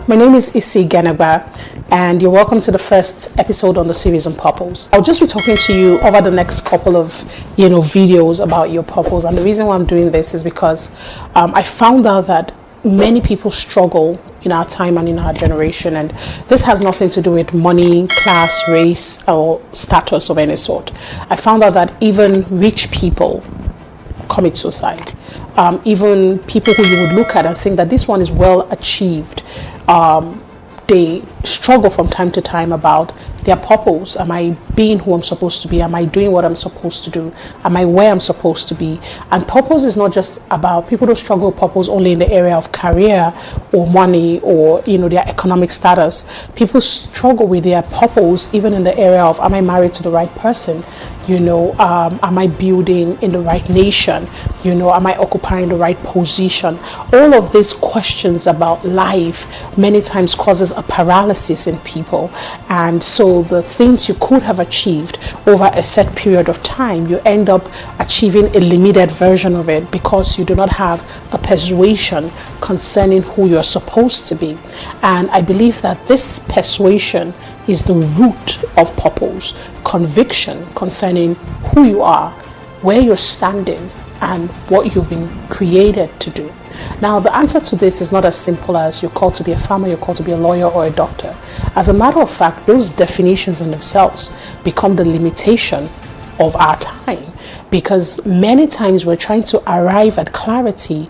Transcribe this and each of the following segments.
My name is Igengba, and you're welcome to the first episode on the series on purpose. I'll just be talking to you over the next couple of, videos about your purpose. And the reason why I'm doing this is because I found out that many people struggle in our time and in our generation, and this has nothing to do with money, class, race, or status of any sort. I found out that even rich people commit suicide. Even people who you would look at and think that this one is well achieved, they struggle from time to time about their purpose. Am I being who I'm supposed to be? Am I doing what I'm supposed to do? Am I where I'm supposed to be? And purpose is not just about, people don't struggle with purpose only in the area of career or money or, their economic status. People struggle with their purpose even in the area of, am I married to the right person? Am I building in the right nation? Am I occupying the right position? All of these questions about life many times causes a paralysis in people. And so the things you could have achieved over a set period of time, you end up achieving a limited version of it because you do not have a persuasion concerning who you're supposed to be. And I believe that this persuasion is the root of purpose, conviction concerning who you are, where you're standing, and what you've been created to do. Now, the answer to this is not as simple as you're called to be a farmer, you're called to be a lawyer or a doctor. As a matter of fact, those definitions in themselves become the limitation of our time, because many times we're trying to arrive at clarity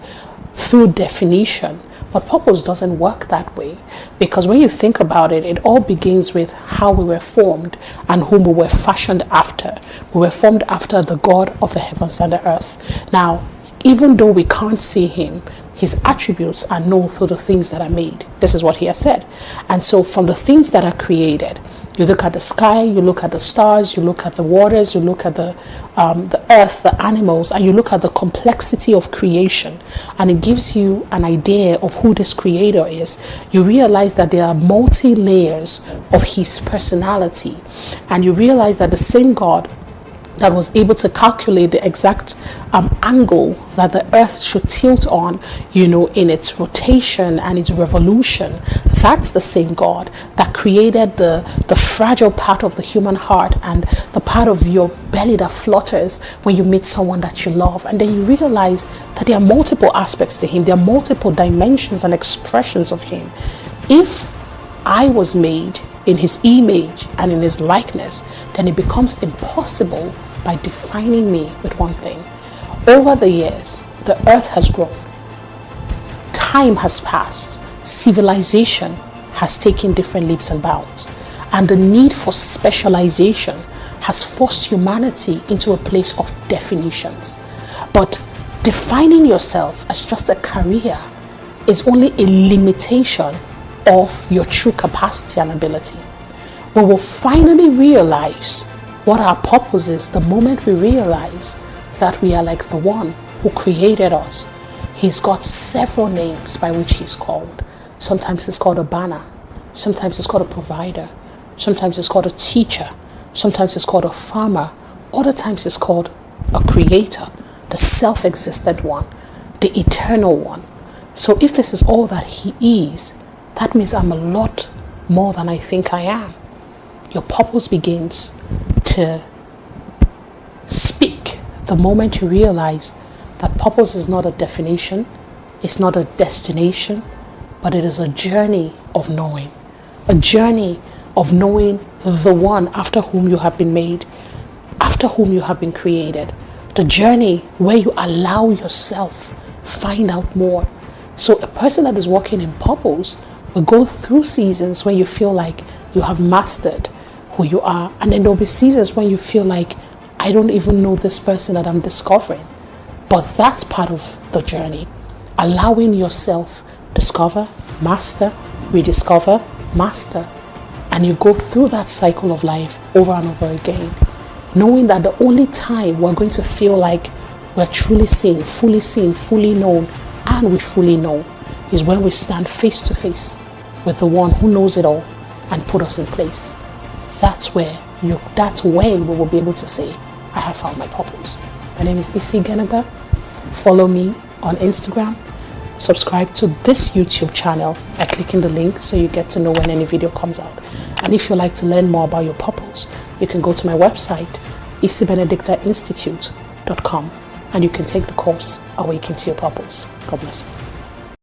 through definition. But purpose doesn't work that way, because when you think about it, it all begins with how we were formed and whom we were fashioned after. We were formed after the God of the heavens and the earth. Now, even though we can't see him, his attributes are known through the things that are made. This is what he has said. And so from the things that are created, you look at the sky, you look at the stars, you look at the waters, you look at the earth, the animals, and you look at the complexity of creation, and it gives you an idea of who this creator is. You realize that there are multi-layers of his personality, and you realize that the same God that was able to calculate the exact angle that the earth should tilt on, in its rotation and its revolution, that's the same God that created the fragile part of the human heart and the part of your belly that flutters when you meet someone that you love. And then you realize that there are multiple aspects to him, there are multiple dimensions and expressions of him. If I was made in his image and in his likeness, then it becomes impossible by defining me with one thing. Over the years, the earth has grown, time has passed, civilization has taken different leaps and bounds, and the need for specialization has forced humanity into a place of definitions. But defining yourself as just a career is only a limitation of your true capacity and ability. We will finally realize what our purpose is the moment we realize that we are like the one who created us. He's got several names by which he's called. Sometimes he's called a banner. Sometimes he's called a provider. Sometimes he's called a teacher. Sometimes he's called a farmer. Other times he's called a creator, the self-existent one, the eternal one. So if this is all that he is, that means I'm a lot more than I think I am. Your purpose begins to speak the moment you realize that purpose is not a definition, it's not a destination, but it is a journey of knowing. A journey of knowing the one after whom you have been made, after whom you have been created. The journey where you allow yourself find out more. So a person that is walking in purpose will go through seasons where you feel like you have mastered who you are, and then there'll be seasons when you feel like, I don't even know this person that I'm discovering. But that's part of the journey. Allowing yourself discover, master, rediscover, master. And you go through that cycle of life over and over again, knowing that the only time we're going to feel like we're truly seen, fully known, and we fully know is when we stand face to face with the one who knows it all and put us in place. That's when we will be able to say, I have found my purpose. My name is Igengba. Follow me on Instagram. subscribe to this YouTube channel by clicking the link so you get to know when any video comes out. And if you'd like to learn more about your purpose, you can go to my website, isibenedictainstitute.com, and you can take the course Awaken to Your Purpose. God bless you.